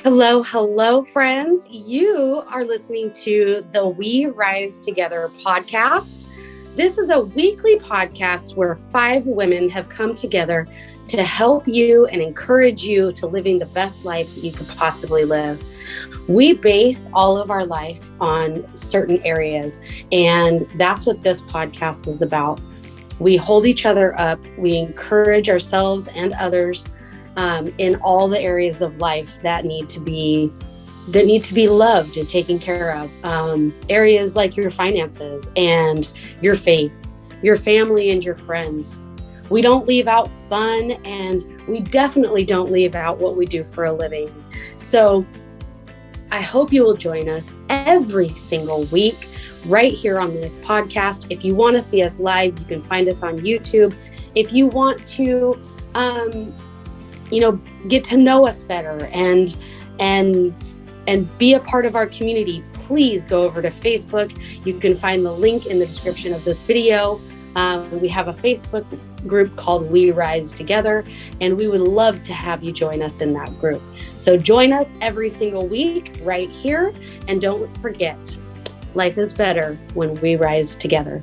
Hello, hello, friends. You are listening to the We Rise Together podcast. This is a weekly podcast where 5 women have come together to help you and encourage you to living the best life that you could possibly live. We base all of our life on certain areas, and that's what this podcast is about. We hold each other up. We encourage ourselves and others in all the areas of life that need to be loved and taken care of. Areas like your finances and your faith, your family and your friends. We don't leave out fun, and we definitely don't leave out what we do for a living. So I hope you will join us every single week right here on this podcast. If you want to see us live, you can find us on YouTube. If you want to get to know us better and be a part of our community, please go over to Facebook. You can find the link in the description of this video. We have a Facebook group called We Rise Together, and we would love to have you join us in that group. So join us every single week right here. And don't forget, life is better when we rise together.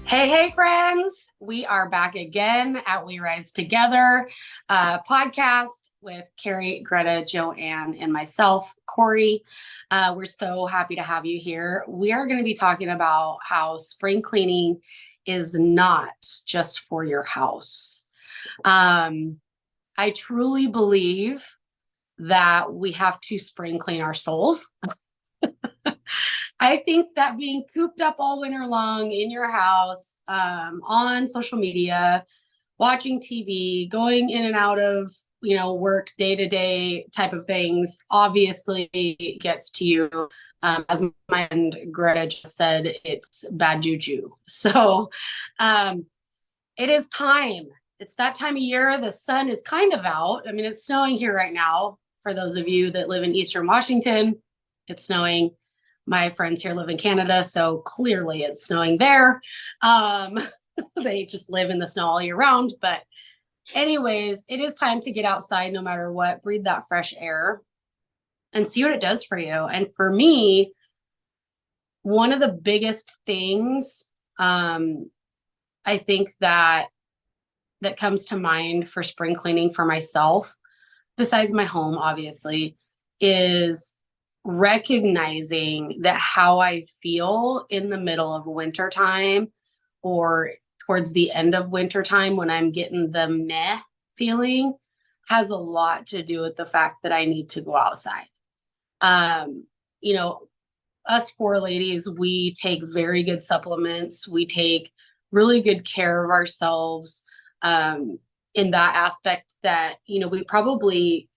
Hey, friends. We are back again at We Rise Together podcast with Kari, Greta, Joanne, and myself, Kori. We're so happy to have you here. We are going to be talking about how spring cleaning is not just for your house. I truly believe that we have to spring clean our souls. I think that being cooped up all winter long in your house, on social media, watching TV, going in and out of, work day-to-day type of things, obviously gets to you. As my friend Greta just said, it's bad juju. So it is time. It's that time of year. The sun is kind of out. I mean, it's snowing here right now. For those of you that live in Eastern Washington, it's snowing. My friends here live in Canada, so clearly it's snowing there. They just live in the snow all year round. But anyways, it is time to get outside no matter what, breathe that fresh air and see what it does for you. And for me, one of the biggest things I think that comes to mind for spring cleaning for myself, besides my home, obviously, is recognizing that how I feel in the middle of wintertime or towards the end of wintertime when I'm getting the meh feeling has a lot to do with the fact that I need to go outside. Us 4 ladies, we take very good supplements. We take really good care of ourselves in that aspect that, we probably,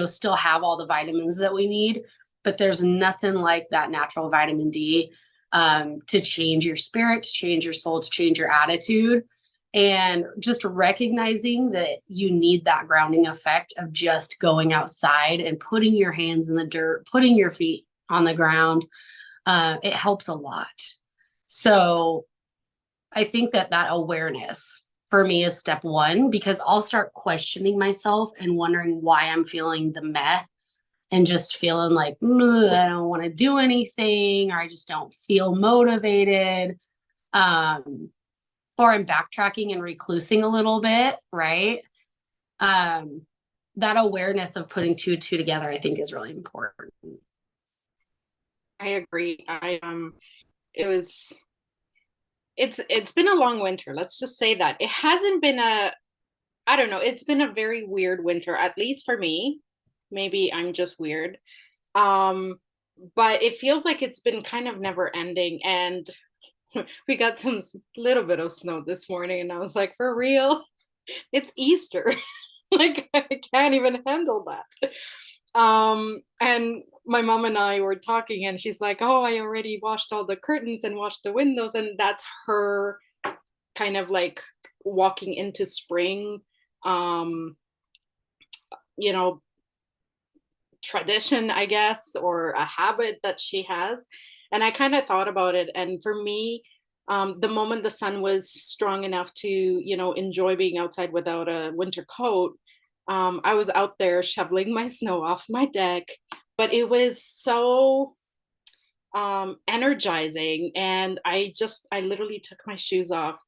still have all the vitamins that we need. But there's nothing like that natural vitamin D to change your spirit, to change your soul, to change your attitude. And just recognizing that you need that grounding effect of just going outside and putting your hands in the dirt, putting your feet on the ground. It helps a lot. So I think that awareness for me is step 1, because I'll start questioning myself and wondering why I'm feeling the meh. And just feeling like, I don't want to do anything, or I just don't feel motivated. Or I'm backtracking and reclusing a little bit, right? That awareness of putting 2 and 2 together, I think, is really important. I agree. It's been a long winter. Let's just say that. It hasn't been it's been a very weird winter, at least for me. Maybe I'm just weird. But it feels like it's been kind of never ending. And we got some little bit of snow this morning, and I was like, for real? It's Easter. Like, I can't even handle that. And my mom and I were talking, and she's like, oh, I already washed all the curtains and washed the windows. And that's her kind of like walking into spring, tradition, I guess, or a habit that she has. And I kind of thought about it. And for me, the moment the sun was strong enough to, enjoy being outside without a winter coat, I was out there shoveling my snow off my deck, but it was so energizing. And I literally took my shoes off,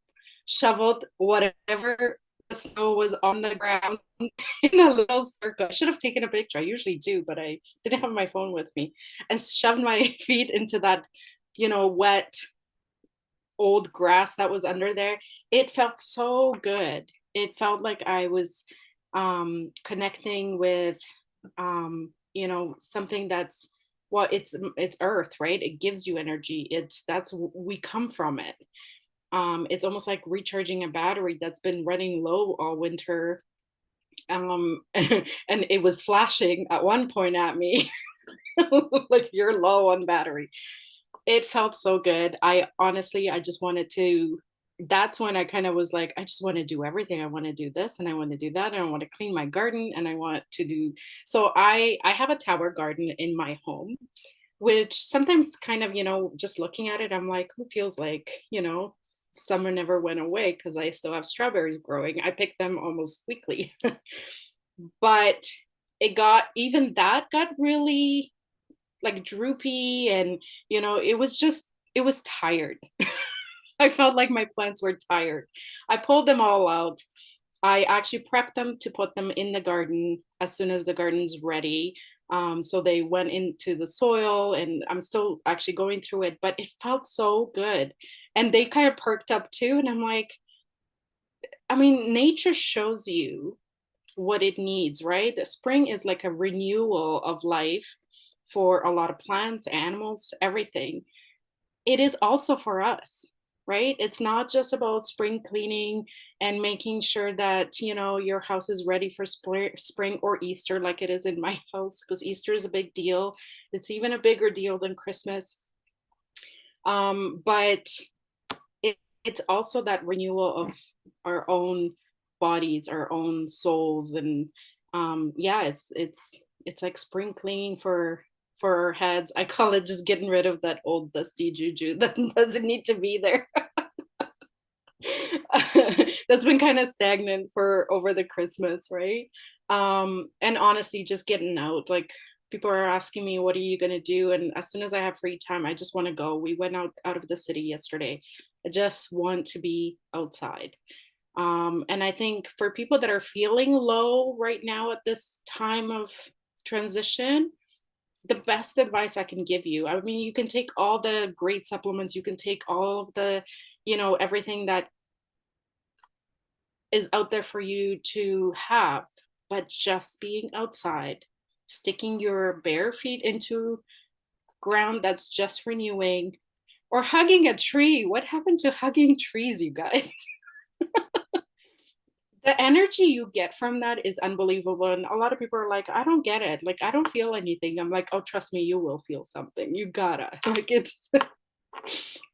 shoveled whatever the snow was on the ground in a little circle. I should have taken a picture. I usually do, but I didn't have my phone with me, and shoved my feet into that, wet old grass that was under there. It felt so good. It felt like I was connecting with something that's, well, it's earth, right? It gives you energy. That's we come from it. It's almost like recharging a battery that's been running low all winter. And it was flashing at one point at me like, you're low on battery. It felt so good. I just wanted to, that's when I kind of was like, I just want to do everything. I want to do this and I want to do that and I want to clean my garden and I want to do, so I have a tower garden in my home, which sometimes kind of, just looking at it, I'm like, who feels like, summer never went away, because I still have strawberries growing. I pick them almost weekly. But even that got really like droopy, and it was tired. I felt like my plants were tired. I pulled them all out. I actually prepped them to put them in the garden as soon as the garden's ready. So they went into the soil, and I'm still actually going through it, but it felt so good. And they kind of perked up too. And I'm like, I mean, nature shows you what it needs, right? The spring is like a renewal of life for a lot of plants, animals, everything. It is also for us, right? It's not just about spring cleaning and making sure that, your house is ready for spring or Easter, like it is in my house, because Easter is a big deal. It's even a bigger deal than Christmas. But it's also that renewal of our own bodies, our own souls, and yeah, it's like spring cleaning for our heads. I call it just getting rid of that old dusty juju that doesn't need to be there. That's been kind of stagnant for over the Christmas, right? And honestly, just getting out. Like, people are asking me, what are you going to do? And as soon as I have free time, I just want to go. We went out of the city yesterday. I just want to be outside. And I think for people that are feeling low right now at this time of transition, the best advice I can give you, I mean, you can take all the great supplements, you can take all of the, everything that is out there for you to have, but just being outside, sticking your bare feet into ground that's just renewing, or hugging a tree. What happened to hugging trees, you guys? The energy you get from that is unbelievable. And a lot of people are like, I don't get it. Like, I don't feel anything. I'm like, oh, trust me, you will feel something. You gotta. Like, it's,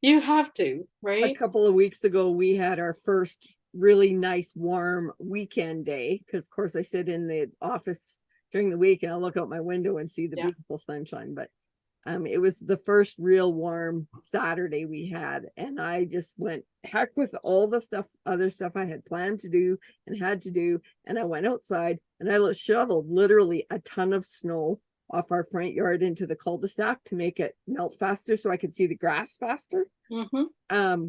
you have to, A right? couple of weeks ago, we had our first really nice warm weekend day, because of course I sit in the office during the week and I look out my window and see the Yeah. beautiful sunshine. But it was the first real warm Saturday we had, and I just went heck with all the other stuff I had planned to do and had to do, and I went outside and I shoveled literally a ton of snow off our front yard into the cul-de-sac to make it melt faster so I could see the grass faster. Mm-hmm.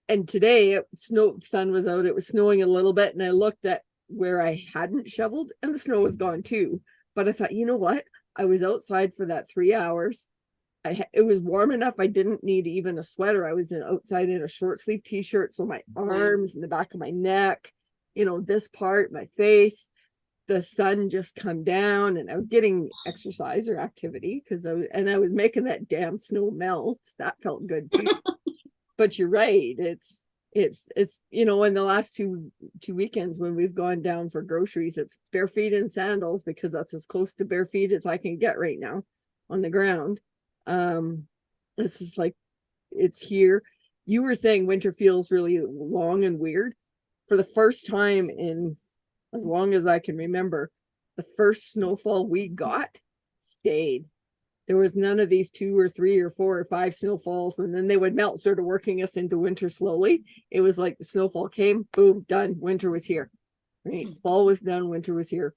And today sun was out, it was snowing a little bit, and I looked at where I hadn't shoveled and the snow was gone too. But I thought, you know what? I was outside for that 3 hours. It was warm enough. I didn't need even a sweater. I was outside in a short sleeve t-shirt. So my arms and the back of my neck, this part, my face, the sun just come down, and I was getting exercise or activity I was making that damn snow melt. That felt good too. But you're right. It's in the last two weekends when we've gone down for groceries, it's bare feet and sandals, because that's as close to bare feet as I can get right now on the ground. This is like, it's here. You were saying winter feels really long and weird. For the first time in as long as I can remember, the first snowfall we got stayed. There was none of these 2 or 3 or 4 or 5 snowfalls, and then they would melt, sort of working us into winter slowly. It was like the snowfall came, boom, done. Winter was here. Right? Fall was done, winter was here.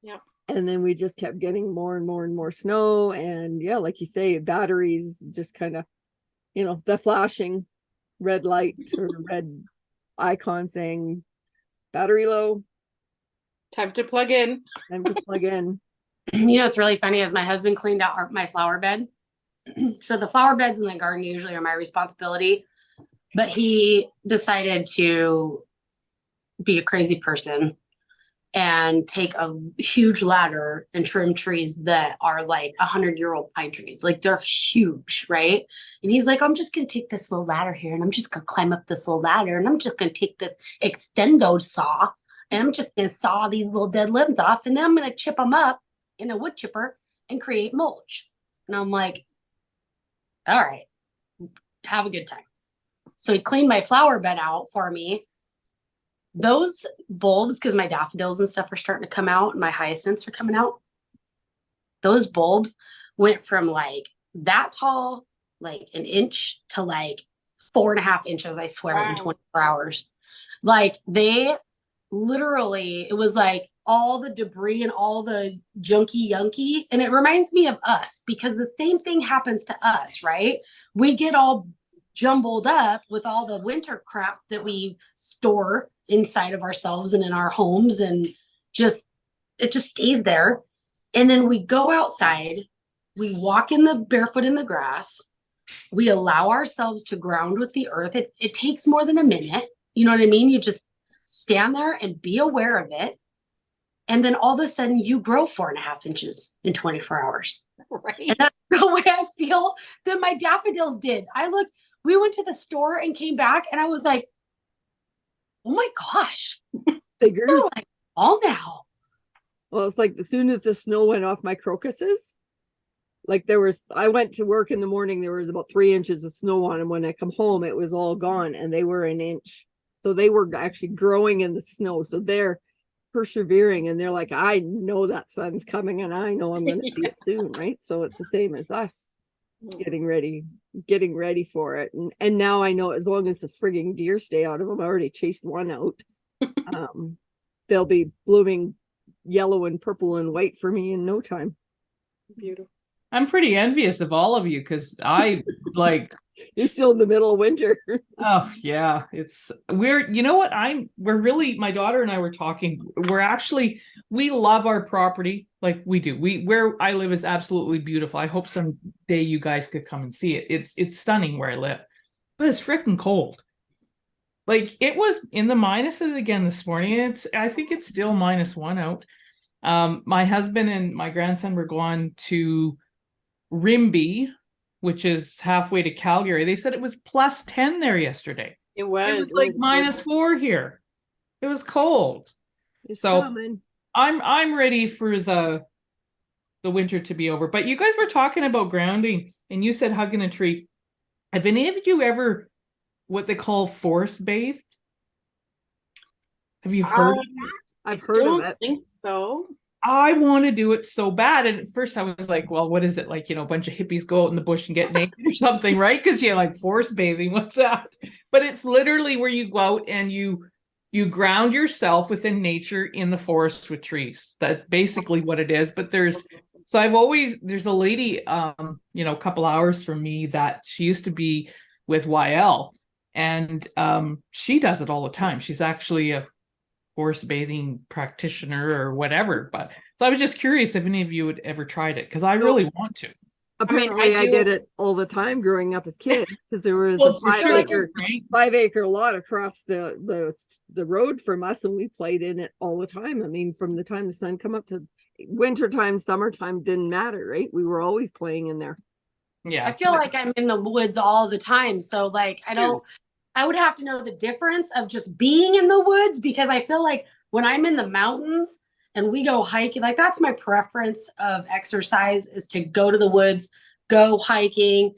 Yep. And then we just kept getting more and more and more snow. And yeah, like you say, batteries just kind of, the flashing red light or red icon saying battery low. Time to plug in. Time to plug in. What's really funny is my husband cleaned out my flower bed. So the flower beds in the garden usually are my responsibility, but he decided to be a crazy person and take a huge ladder and trim trees that are like 100-year-old pine trees. Like they're huge, right? And he's like, I'm just going to take this little ladder here and I'm just going to climb up this little ladder and I'm just going to take this extendo saw and I'm just going to saw these little dead limbs off and then I'm going to chip them up in a wood chipper and create mulch. And I'm like, all right, have a good time. So he cleaned my flower bed out for me. Those bulbs, because my daffodils and stuff are starting to come out and my hyacinths are coming out. Those bulbs went from like that tall, like an inch to like 4.5 inches, I swear, in 24 hours. Like they literally, it was like all the debris and all the junky yunky. And it reminds me of us because the same thing happens to us, right? We get all jumbled up with all the winter crap that we store inside of ourselves and in our homes, and it just stays there. And then we go outside, we walk in the barefoot in the grass, we allow ourselves to ground with the earth. It takes more than a minute. You know what I mean? You just stand there and be aware of it. And then all of a sudden you grow 4.5 inches in 24 hours. Right. And that's the way I feel that my daffodils did. We went to the store and came back and I was like, oh my gosh, Figures. they're like all now. Well, it's like as soon as the snow went off my crocuses, like I went to work in the morning, there was about 3 inches of snow on them. When I come home, it was all gone and they were an inch. So they were actually growing in the snow. So they're persevering and they're like, I know that sun's coming and I know I'm going to see it soon. Right. So it's the same as us getting ready for it. And now I know as long as the frigging deer stay out of them, I already chased one out. They'll be blooming yellow and purple and white for me in no time. Beautiful. I'm pretty envious of all of you because I like you're still in the middle of winter. Oh yeah, we're my daughter and I were talking. We love our property. Like we do. Where I live is absolutely beautiful. I hope someday you guys could come and see it. It's stunning where I live. But it's freaking cold. Like it was in the minuses again this morning. I think it's still -1 out. My husband and my grandson were going to Rimby, which is halfway to Calgary. They said it was +10 there yesterday. It was like -4 here. It was cold. It's so coming. I'm ready for the winter to be over. But you guys were talking about grounding and you said hugging a tree. Have any of you ever what they call forest bathed? Have you heard of that? I've heard of it. I think so. I want to do it so bad. And at first I was like, well, what is it? Like, a bunch of hippies go out in the bush and get naked or something, right? Because you're like forest bathing. What's that? But it's literally where you go out and you ground yourself within nature in the forest with trees. That's basically what it is. But there's a lady, a couple hours from me that she used to be with YL and she does it all the time. She's actually a forest bathing practitioner or whatever. But so I was just curious if any of you had ever tried it because I really want to. Apparently, I did it all the time growing up as kids because there was a 5-acre lot across the road from us, and we played in it all the time. I mean, from the time the sun come up to wintertime, summertime didn't matter, right? We were always playing in there. Yeah, I feel like I'm in the woods all the time, so like I would have to know the difference of just being in the woods because I feel like when I'm in the mountains and we go hiking, like that's my preference of exercise is to go to the woods, go hiking,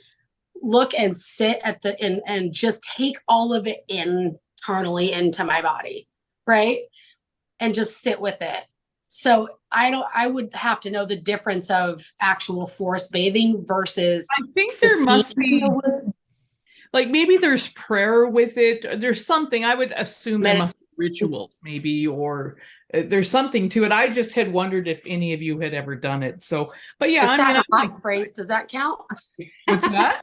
look and sit at and just take all of it internally into my body, right? And just sit with it. So I would have to know the difference of actual forest bathing versus I think there must be like maybe there's prayer with it. There's something I would assume there must be rituals maybe, or there's something to it. I just had wondered if any of you had ever done it. So, but yeah, I I sat mean, in I'm hot like, springs. Does that count? what's that?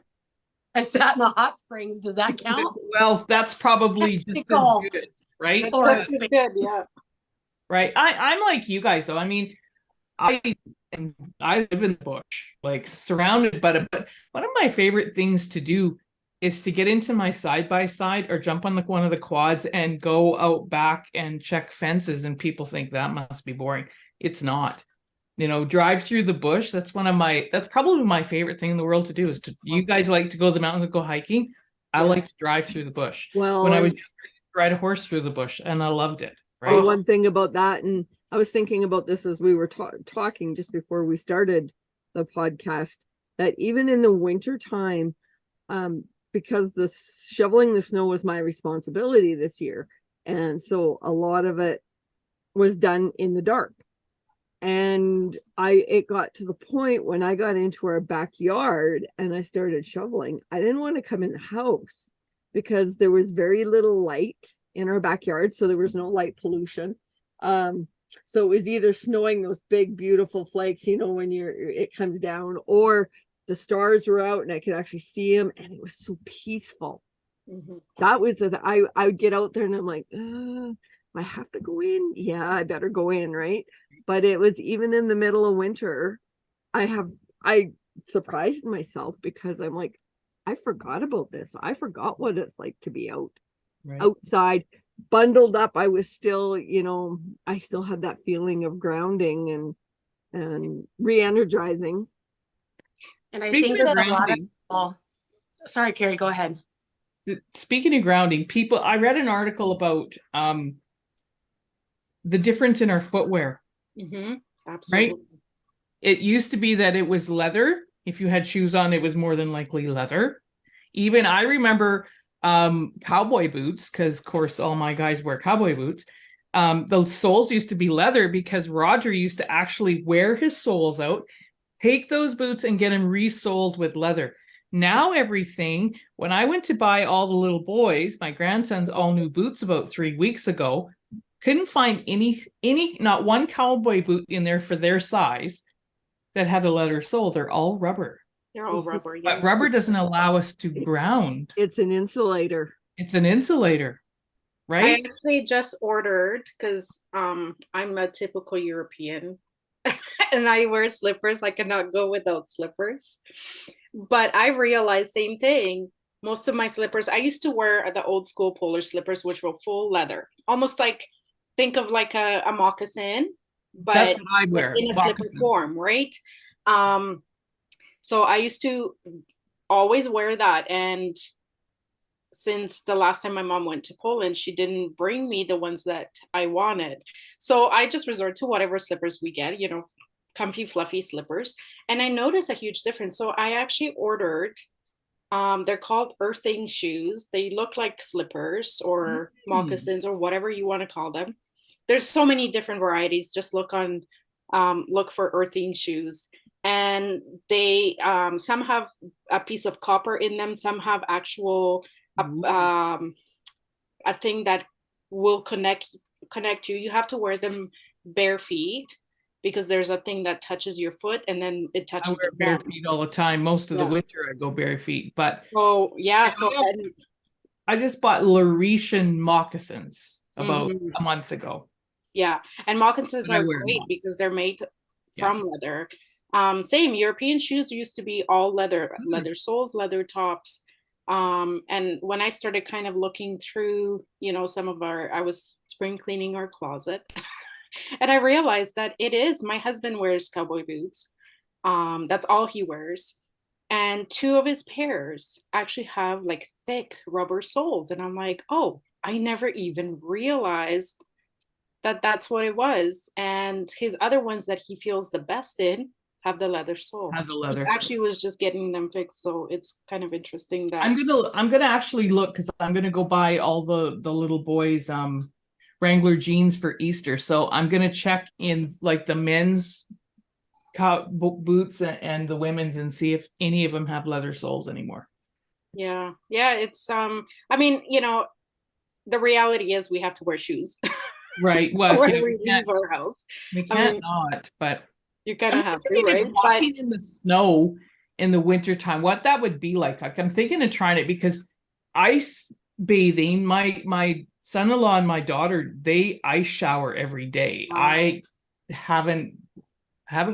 I sat in the hot springs. Does that count? Well, that's probably just as Cool. good, right? Or Just as good, yeah. Right. I'm like you guys though. I mean, I I live in the bush, like surrounded, but one of my favorite things to do is to get into my side by side or jump on like one of the quads and go out back and check fences. And people think that must be boring. It's not. You know, drive through the bush. That's probably my favorite thing in the world to do is to, you guys like to go to the mountains and go hiking. I Yeah. like to drive through the bush. Well, When I was younger, I used to ride a horse through the bush and I loved it. the Right. one thing about that, and I was thinking about this as we were talking just before we started the podcast, that even in the winter time, because the shoveling the snow was my responsibility this year, and so a lot of it was done in the dark. And it got to the point when I got into our backyard and I started shoveling, I didn't want to come in the house because there was very little light in our backyard, so there was no light pollution. So it was either snowing those big beautiful flakes, you know, when it comes down, or the stars were out and I could actually see them, and it was so peaceful. Mhm. That was I would get out there and I'm like, I have to go in. Yeah, I better go in, right? But it was even in the middle of winter, I surprised myself because I'm like, I forgot about this. I forgot what it's like to be outside, bundled up. I was still, you know, I still had that feeling of grounding and re-energizing. And I Speaking think of that a lot of grounding, people, sorry, Kari, go ahead. speaking of grounding, people, I read an article about the difference in our footwear. Mhm. Absolutely. It used to be that it was leather. If you had shoes on, it was more than likely leather. Even I remember cowboy boots, because of course all my guys wear cowboy boots. The soles used to be leather because Roger used to actually wear his soles out, take those boots and get them resoled with leather. Now everything, when I went to buy all the little boys, my grandsons, all new boots about 3 weeks ago, couldn't find any, not one cowboy boot in there for their size that had a leather sole. They're all rubber. They're all rubber, yeah. But rubber doesn't allow us to ground. It's an insulator. It's an insulator, I right? actually just ordered because I'm a typical European and I wear slippers. I cannot go without slippers. But I realized same thing. Most of my slippers, I used to wear the old school polar slippers, which were full leather, almost like think of like a moccasin, That's but what I wear. in a slipper Moccasins. form, right? So I used to always wear that, and since the last time my mom went to Poland, she didn't bring me the ones that I wanted. So I just resort to whatever slippers we get, you know, comfy, fluffy slippers. And I noticed a huge difference. So I actually ordered, they're called earthing shoes. They look like slippers or moccasins or whatever you want to call them. There's so many different varieties. Just look for earthing shoes. And they, some have a piece of copper in them. Some have actual, a thing that will connect you. You have to wear them bare feet because there's a thing that touches your foot and then it I touches wear the bare ground. feet all the time. Most of the Yeah. winter I go bare feet. But So yeah, so I just bought Laurentian moccasins about Mhm. a month ago. yeah, and moccasins And I are wear great mocs. because they're made Yeah. from leather. Same European shoes used to be all leather, leather soles, leather tops. And when I started kind of looking through, you know, I was spring cleaning our closet and I realized that it is, my husband wears cowboy boots. That's all he wears. And two of his pairs actually have like thick rubber soles. And I'm like, oh, I never even realized that that's what it was. And his other ones that he feels the best in have the leather sole. Have the He leather. actually was just getting them fixed. So it's kind of interesting that I'm gonna actually look because I'm gonna go buy all the little boys Wrangler jeans for Easter. So I'm gonna check in like the men's boots and the women's and see if any of them have leather soles anymore. yeah, it's I mean, you know, the reality is we have to wear shoes Right. Well, when yeah, we leave our house. we I can't mean, not, but you kind I'm of have to, thinking right? walking But in the snow in the wintertime, what that would be like. Like I'm thinking of trying it because ice bathing, my son-in-law and my daughter, they ice shower every day. Wow. I haven't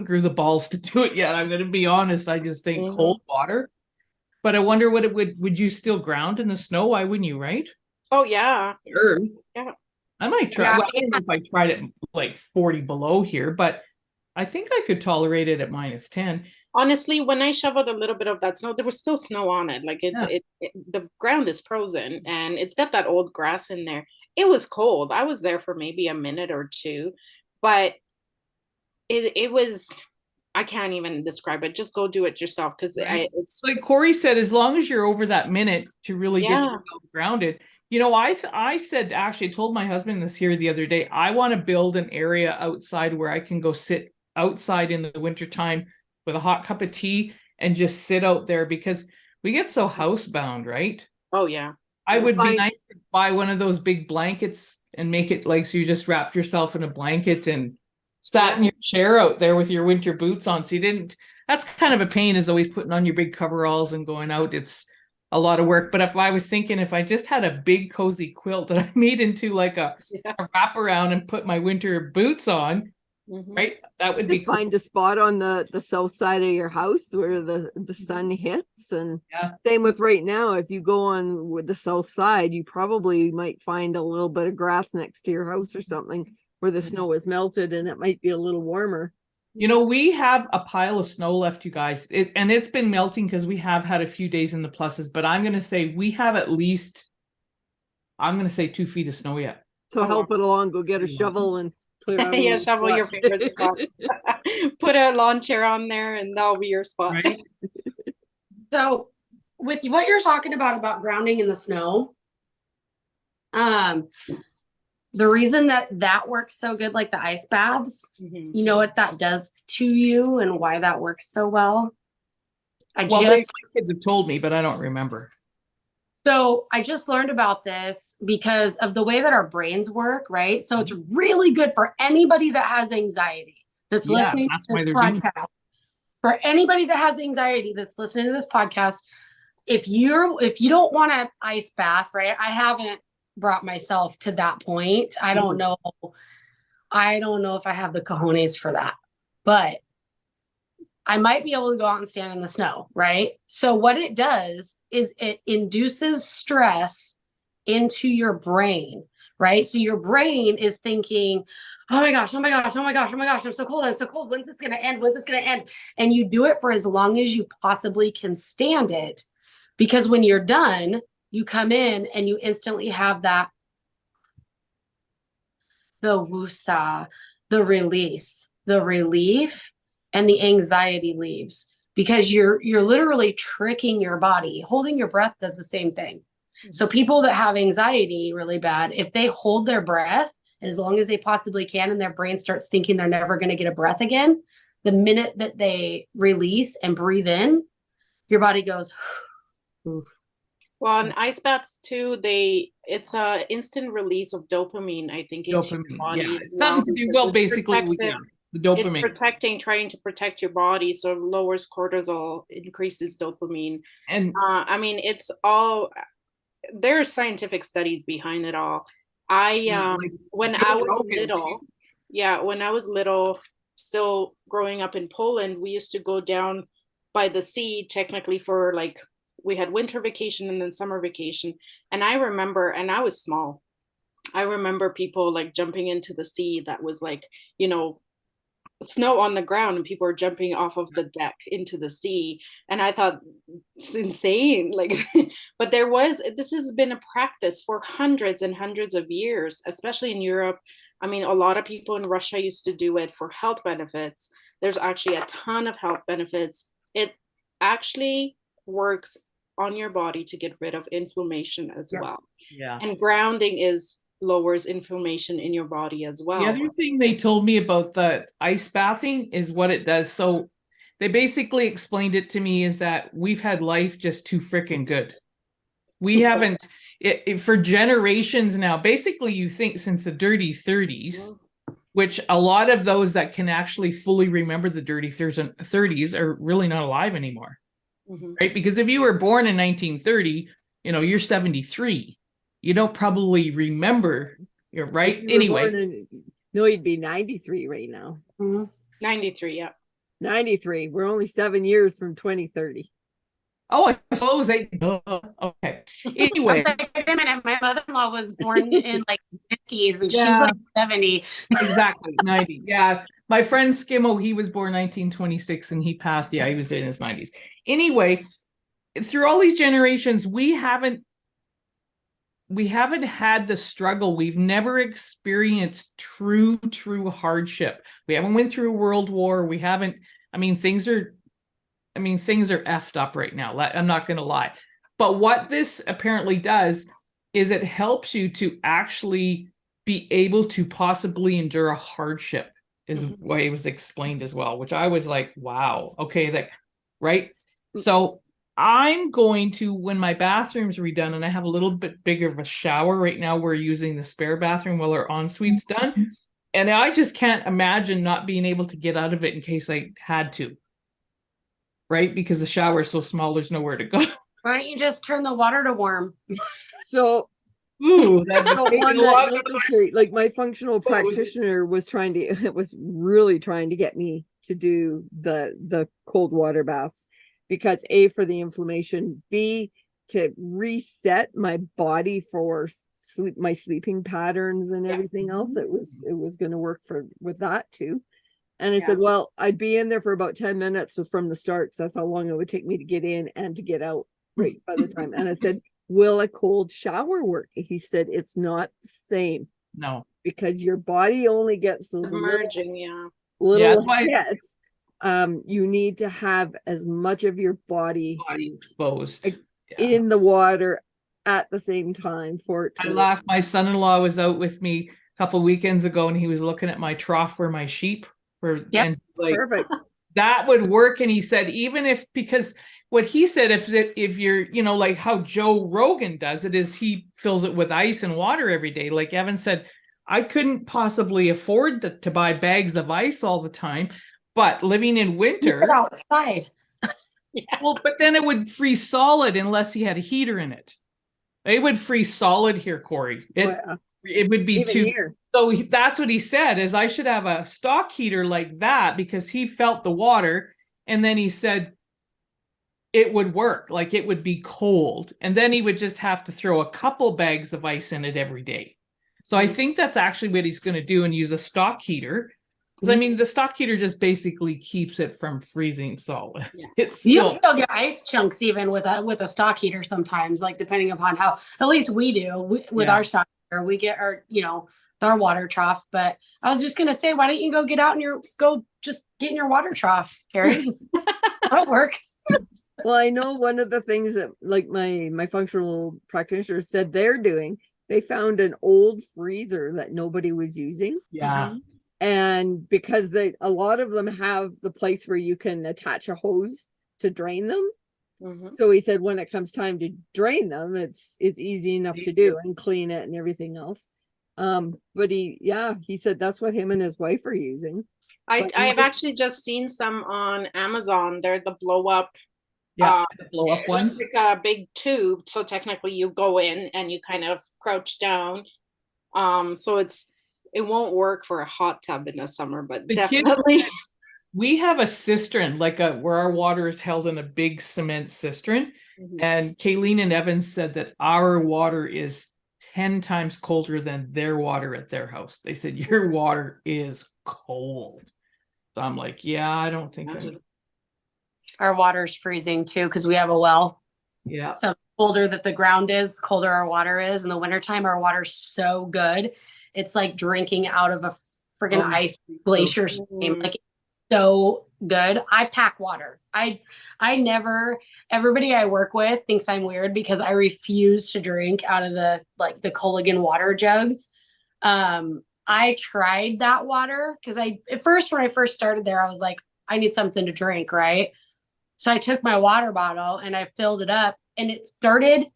grew the balls to do it yet. I'm gonna be honest. I just think cold water. But I wonder what it would you still ground in the snow? Why wouldn't you, right? oh yeah, Earth. yeah. I might try. Yeah. Well, I don't know if I tried it like 40 below here, but I think I could tolerate it at -10. Honestly, when I shoveled a little bit of that snow, there was still snow on it. Like Yeah. the ground is frozen and it's got that old grass in there. It was cold. I was there for maybe a minute or two, but it was, I can't even describe it. Just go do it yourself because Right. it's Like Kori said, as long as you're over that minute to really get yeah. yourself grounded. You know, I said, actually, I told my husband this here the other day, I want to build an area outside where I can go sit outside in the wintertime with a hot cup of tea and just sit out there because we get so housebound, right? Oh yeah. I would be Fine. nice to buy one of those big blankets and make it like so you just wrapped yourself in a blanket and sat in your chair out there with your winter boots on. So you didn't, that's kind of a pain, is always putting on your big coveralls and going out. It's a lot of work. But if I was thinking, if I just had a big cozy quilt that I made into like a wraparound and put my winter boots on, right? That would be Just cool. find a spot on the south side of your house where the sun hits, and Yeah. same with right now. If you go on with the south side, you probably might find a little bit of grass next to your house or something where the snow is melted and it might be a little warmer. You know, we have a pile of snow left, you guys, and it's been melting because we have had a few days in the pluses, but I'm going to say we have at least, I'm going to say 2 feet of snow yet. So help it along, go get a shovel and clear out a Yeah, little shovel your spot. favorite spot. Put a lawn chair on there and that'll be your spot. Right? So with what you're talking about grounding in the snow, the reason that works so good, like the ice baths, you know what that does to you and why that works so well? My kids have told me, but I don't remember. So I just learned about this because of the way that our brains work, right? So it's really good for anybody that has anxiety that's listening to this podcast. For anybody that has anxiety that's listening to this podcast, if you don't want an ice bath, right? I haven't brought myself to that point. I don't know if I have the cojones for that, but I might be able to go out and stand in the snow, right? So what it does is it induces stress into your brain, right? So your brain is thinking, oh my gosh, oh my gosh, oh my gosh, oh my gosh, I'm so cold, I'm so cold. When's this going to end? When's this going to end? And you do it for as long as you possibly can stand it. Because when you're done, you come in and you instantly have that, the woosah, the release, the relief, and the anxiety leaves because you're literally tricking your body. Holding your breath does the same thing. So people that have anxiety really bad, if they hold their breath as long as they possibly can and their brain starts thinking they're never going to get a breath again, the minute that they release and breathe in, your body goes. Well, in ice baths too, it's a instant release of dopamine, I think, into your body. Yeah, it's something to do. Well, basically, the dopamine. It's trying to protect your body, so it lowers cortisol, increases dopamine, and I mean, it's all, there are scientific studies behind it all. When I was little, still growing up in Poland, we used to go down by the sea, technically for like, we had winter vacation and then summer vacation. And I remember, and I was small, I remember people like jumping into the sea that was like, you know, snow on the ground and people are jumping off of the deck into the sea. And I thought, it's insane. Like, but this has been a practice for hundreds and hundreds of years, especially in Europe. I mean, a lot of people in Russia used to do it for health benefits. There's actually a ton of health benefits. It actually works on your body to get rid of inflammation as well. Yeah. And grounding lowers inflammation in your body as well. The other thing they told me about the ice bathing is what it does. So they basically explained it to me is that we've had life just too freaking good. We haven't, for generations now, basically you think since the dirty 30s, which a lot of those that can actually fully remember the dirty 30s are really not alive anymore. Right? Because if you were born in 1930, you're 73. You don't probably remember, you're right. Anyway. No, you'd be 93 right now. 93, yeah. 93. We're only 7 years from 2030. Oh, I suppose okay. Anyway. Wait a minute. My mother-in-law was born in like 50s and she's like 70. Exactly. 90. Yeah. My friend Skimmo, he was born 1926 and he passed. Yeah, he was in his 90s. Anyway, through all these generations, we haven't had the struggle. We've never experienced true hardship. We haven't went through a world war. We haven't, things are effed up right now. I'm not going to lie. But what this apparently does is it helps you to actually be able to possibly endure a hardship, is what it was explained as well, which I was like, wow, okay, right? So I'm going to, when my bathroom's redone, and I have a little bit bigger of a shower right now, we're using the spare bathroom while our ensuite's done. And I just can't imagine not being able to get out of it in case I had to. Right? Because the shower is so small, there's nowhere to go. Why don't you just turn the water to warm? So, like my functional practitioner was really trying to get me to do the cold water baths, because A, for the inflammation, B, to reset my body for my sleeping patterns and everything else. It was going to work with that too. And I said, well, I'd be in there for about 10 minutes from the start. So that's how long it would take me to get in and to get out right by the time. And I said, will a cold shower work? He said, it's not the same. No. Because your body only gets those emerging, little hits. You need to have as much of your body exposed in the water at the same time for it to laughed. My son-in-law was out with me a couple of weekends ago and he was looking at my trough where my sheep were. And like, perfect. That would work. And he said, because what he said, if you're, like how Joe Rogan does it, is he fills it with ice and water every day. Like Evan said, I couldn't possibly afford to buy bags of ice all the time, but living in winter outside. Well, but then it would freeze solid unless he had a heater in it. It would freeze solid here, Kori. It would be even too. Here. So that's what he said, is I should have a stock heater like that, because he felt the water. And then he said it would work, like it would be cold. And then he would just have to throw a couple bags of ice in it every day. So I think that's actually what he's going to do, and use a stock heater. Because the stock heater just basically keeps it from freezing solid. It's you still get ice chunks even with a stock heater sometimes, like depending upon how, at least we do with our stock heater, we get our water trough. But I was just gonna say, why don't you go just get in your water trough, Kari? That'll work. Well, I know one of the things that like my functional practitioner said they're doing, they found an old freezer that nobody was using. Yeah. And because a lot of them have the place where you can attach a hose to drain them. So he said when it comes time to drain them, it's easy enough to do and clean it and everything else. But he said that's what him and his wife are using. I've actually just seen some on Amazon. They're the blow up. The blow up ones. It's like a big tube. So technically you go in and you kind of crouch down. So it won't work for a hot tub in the summer, but definitely. We have a cistern, where our water is held in a big cement cistern. And Kayleen and Evan said that our water is 10 times colder than their water at their house. They said, your water is cold. So I'm like, I don't think our water's freezing too, because we have a well. Yeah. So the colder that the ground is, the colder our water is. In the wintertime, our water's so good. It's like drinking out of a friggin' ice glacier stream. Like, it's so good. I pack water. I never, everybody I work with thinks I'm weird because I refuse to drink out of the Culligan water jugs. I tried that water because at first, when I first started there, I was like, I need something to drink, right? So I took my water bottle and I filled it up, and it started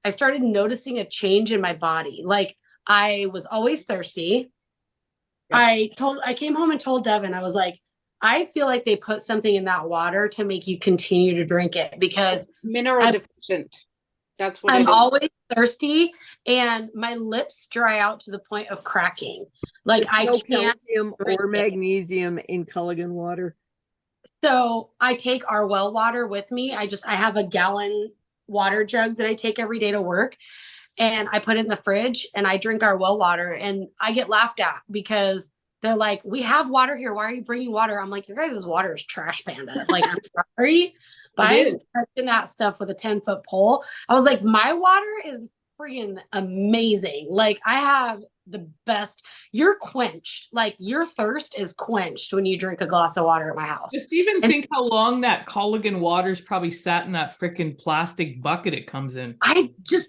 I started noticing a change in my body. Like I was always thirsty. Yep. I came home and told Devin, I was like, I feel like they put something in that water to make you continue to drink it because It's mineral deficient. That's what I'm always thirsty and my lips dry out to the point of cracking. Like I no can't calcium drink or it. magnesium in Culligan water. So I take our well water with me. I have a gallon water jug that I take every day to work, and I put it in the fridge and I drink our well water, and I get laughed at because they're like, we have water here. Why are you bringing water? I'm like, your guys' water is trash, Panda. Like, I'm sorry, but It I'm touching that stuff with a 10-foot pole. I was like, my water is freaking amazing. Like, I have the best. You're quenched. Like, your thirst is quenched when you drink a glass of water at my house. Just even think how long that Culligan water's probably sat in that freaking plastic bucket it comes in.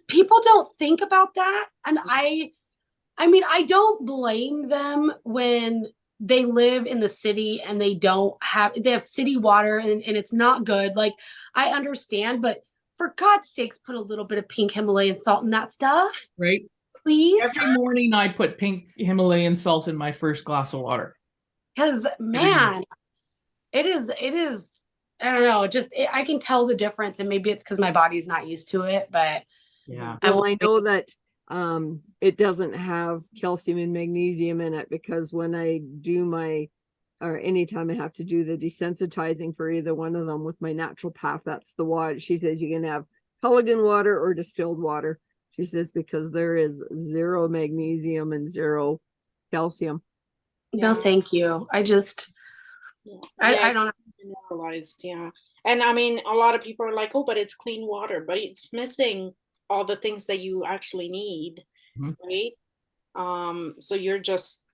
People don't think about that. And I mean, I don't blame them when they live in the city and they have city water and it's not good. Like, I understand, but for God's sakes, put a little bit of pink Himalayan salt in that stuff. Right? Please. Every morning I put pink Himalayan salt in my first glass of water. Because, man, it is, I don't know, I can tell the difference, and maybe it's because my body's not used to it, but yeah. Well, I know that it doesn't have calcium and magnesium in it because when I do or anytime I have to do the desensitizing for either one of them with my naturopath, that's the water. She says you can have Culligan water or distilled water. She says because there is 0 magnesium and 0 calcium. no, thank you. I don't mineralized, yeah. And I mean, a lot of people are like, oh, but it's clean water, but it's missing all the things that you actually need, right? So you're just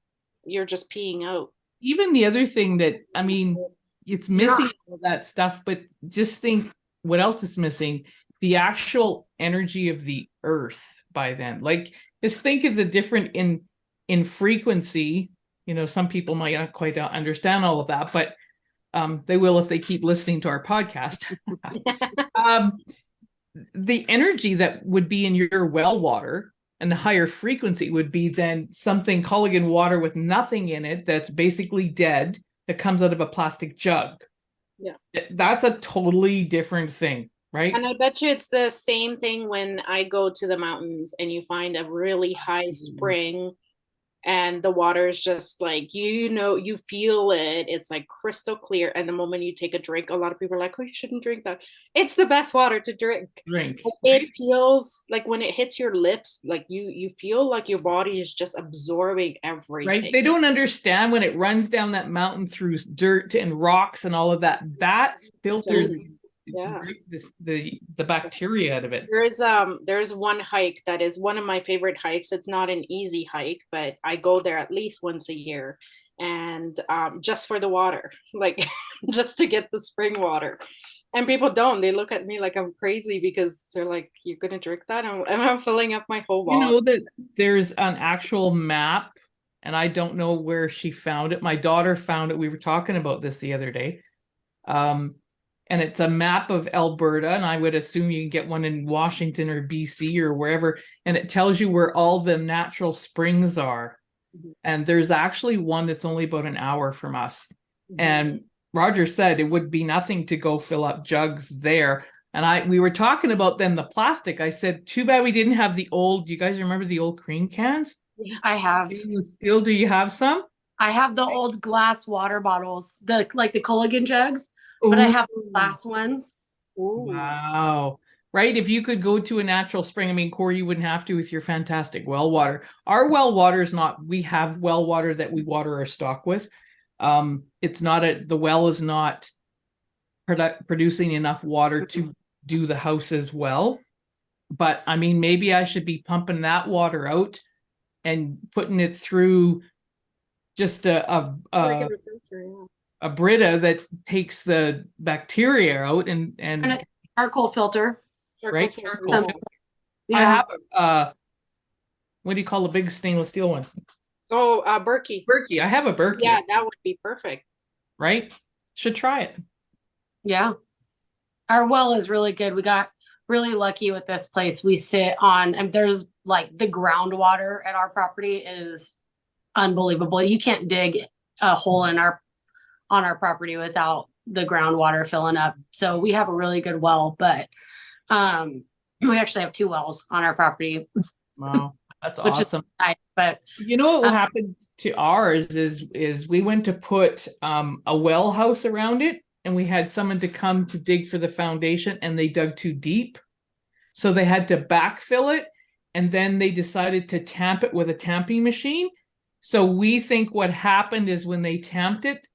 peeing out. Even the other thing that, I mean, it's missing all that stuff, but just think what else is missing? The actual energy of the earth by then. Like, just think of the different in frequency. You know, some people might not quite understand all of that, but they will if they keep listening to our podcast. The energy that would be in your well water and the higher frequency would be then something Culligan water with nothing in it that's basically dead that comes out of a plastic jug. Yeah. That's a totally different thing, right? And I bet you it's the same thing when I go to the mountains and you find a really high spring and the water is just like, you feel it. It's like crystal clear. And the moment you take a drink, a lot of people are like, oh, you shouldn't drink that. It's the best water to drink. It feels like when it hits your lips, like you feel like your body is just absorbing everything. Right. They don't understand when it runs down that mountain through dirt and rocks and all of that. That filters the bacteria out of it. There's one hike that is one of my favorite hikes. It's not an easy hike, but I go there at least once a year, and just for the water, like just to get the spring water. And people don't. They look at me like I'm crazy because they're like, "You're gonna drink that?" And I'm filling up my whole bottle. You know that there's an actual map, and I don't know where she found it. My daughter found it. We were talking about this the other day. And it's a map of Alberta, and I would assume you can get one in Washington or BC or wherever, and it tells you where all the natural springs are. And there's actually one that's only about an hour from us. And Roger said it would be nothing to go fill up jugs there. And we were talking about then the plastic. I said, too bad we didn't have the old, you guys remember the old cream cans? I have. Still, do you have some? I have the old glass water bottles, the Culligan jugs. But I have the glass ones. Ooh. Wow. Right? If you could go to a natural spring, I mean, Kori, you wouldn't have to with your fantastic well water. Our well water is not, we have well water that we water our stock with. It's not the well is not producing enough water to do the house as well. But I mean, maybe I should be pumping that water out and putting it through just a Brita that takes the bacteria out and a charcoal filter. Right? Yeah. I have what do you call a big stainless steel one? Oh, Berkey. Berkey. I have a Berkey. Yeah, that would be perfect. Right? Should try it. Yeah. Our well is really good. We got really lucky with this place. We sit on, and there's like the groundwater at our property is unbelievable. You can't dig a hole on our property without the groundwater filling up. So we have a really good well, but we actually have 2 wells on our property, Wow, that's which awesome. is nice. But You know what happened to ours is we went to put a well house around it, and we had someone to come to dig for the foundation, and they dug too deep. So they had to backfill it, and then they decided to tamp it with a tamping machine. So we think what happened is when they tamped it,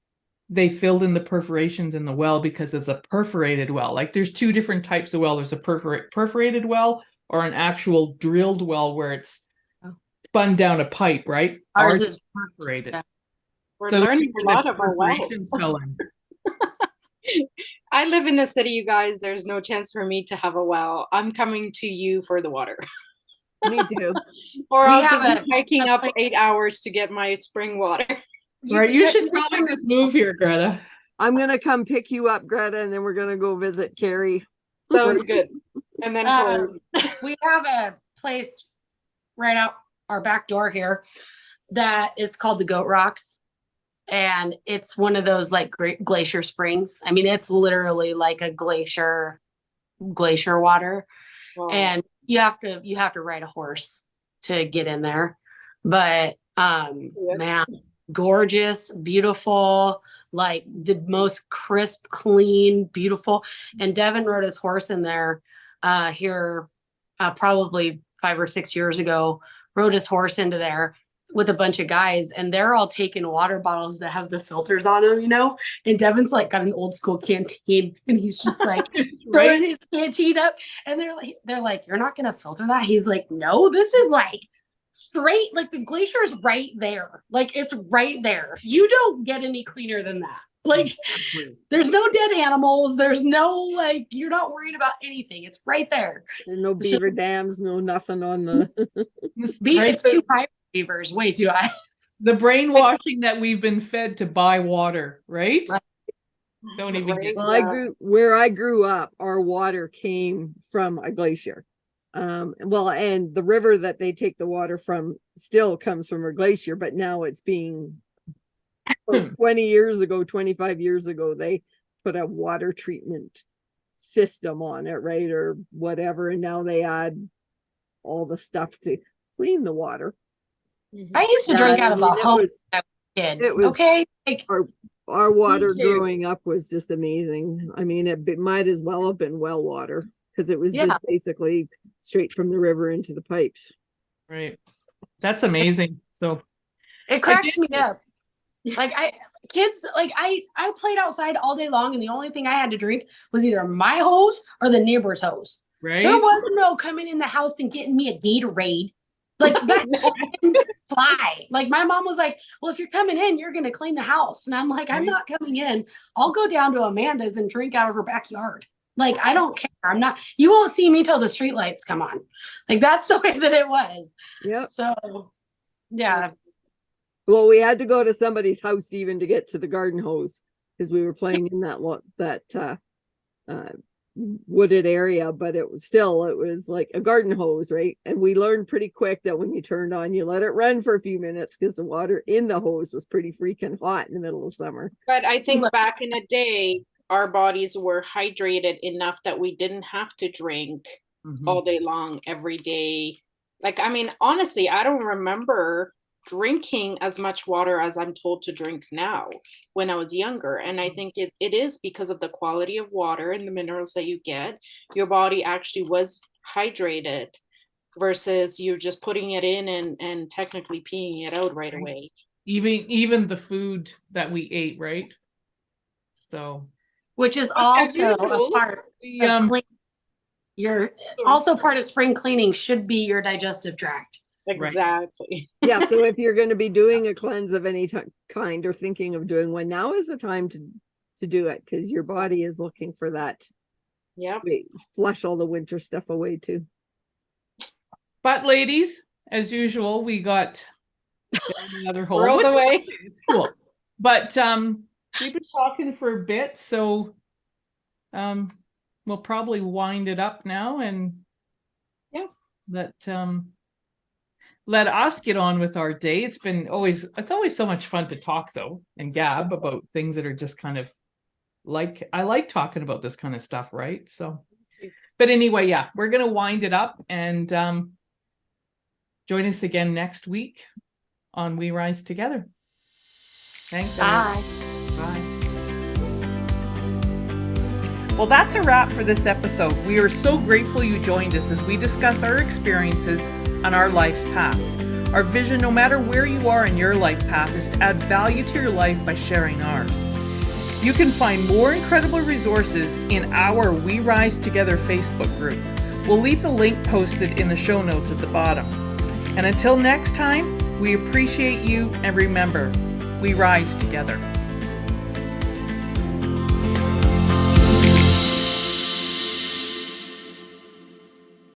they filled in the perforations in the well because it's a perforated well. Like there's 2 different types of well. There's a perforated well or an actual drilled well where it's spun down a pipe, right? ours is perforated. Yeah. We're So learning a lot of our perforations wells. fell in. I live in the city, you guys. There's no chance for me to have a well. I'm coming to you for the water. Me too. Or We I'll have just a- be hiking a up place- 8 hours to get my spring water. Right, you should probably just move here, Greta. I'm gonna come pick you up, Greta, and then we're gonna go visit Kari. Sounds good. And then Kori. We have a place right out our back door here that is called the Goat Rocks. And it's one of those like great glacier springs. I mean, it's literally like a glacier water. Wow. And you have to ride a horse to get in there. But man, gorgeous, beautiful, like the most crisp, clean, beautiful. And Devin rode his horse in there here probably 5 or 6 years ago, rode his horse into there with a bunch of guys, and they're all taking water bottles that have the filters on them, you know. And Devin's like got an old school canteen, and he's just like throwing his canteen up, and they're like, you're not gonna filter that? He's like, no, this is like straight, like the glacier is right there, like it's right there. You don't get any cleaner than that. Like there's no dead animals, there's no, like, you're not worried about anything. It's right there. There's no beaver dams, no nothing on the. It's too high for beavers, way too high. The brainwashing that we've been fed to buy water, right? Right. Don't even Right. get Well, where I grew up, our water came from a glacier. Well, and the river that they take the water from still comes from a glacier, but now it's being 20 years ago, 25 years ago, they put a water treatment system on it, right? Or whatever. And now they add all the stuff to clean the water. I used to drink out of a hose as a kid. it was- Okay. Like, Our water too. growing up was just amazing. I mean, it might as well have been well water because it was Yeah. just basically straight from the river into the pipes. right. That's amazing. So it cracks did- me up. Like I played outside all day long, and the only thing I had to drink was either my hose or the neighbor's hose. right. There was no coming in the house and getting me a Gatorade. Like that shit didn't fly. Like my mom was like, well, if you're coming in, you're gonna clean the house. And I'm like, I'm Right. not coming in. I'll go down to Amanda's and drink out of her backyard. Like, I don't care. I'm not, you won't see me till the street lights come on. Like that's the way that it was. Yep. So yeah. Well, we had to go to somebody's house even to get to the garden hose because we were playing in that wooded area, but it was like a garden hose, right? And we learned pretty quick that when you turned on, you let it run for a few minutes because the water in the hose was pretty freaking hot in the middle of summer. But I think back in the day, our bodies were hydrated enough that we didn't have to drink Mhm. all day long, every day. Like, I mean, honestly, I don't remember drinking as much water as I'm told to drink now when I was younger. And I think it is because of the quality of water and the minerals that you get. Your body actually was hydrated versus you're just putting it in and technically peeing it out right away. Even the food that we ate, right? So Which is But as also usual, a part we of clean. You're also part of spring cleaning should be your digestive tract. Exactly. Yeah, so if you're going to be doing a cleanse of any kind or thinking of doing one, now is the time to do it because your body is looking for that. Yep. Flush all the winter stuff away too. But ladies, as usual, we got another hole. Rolled away. It's cool. But we've been talking for a bit, so we'll probably wind it up now and let us get on with our day. It's always so much fun to talk though and gab about things that are just kind of like, I like talking about this kind of stuff, right? So, but anyway, yeah, we're gonna wind it up and join us again next week on We Rise Together. Thanks. Bye. Bye. Well, that's a wrap for this episode. We are so grateful you joined us as we discuss our experiences on our life's paths. Our vision, no matter where you are in your life path, is to add value to your life by sharing ours. You can find more incredible resources in our We Rise Together Facebook group. We'll leave the link posted in the show notes at the bottom. And until next time, we appreciate you, and remember, we rise together.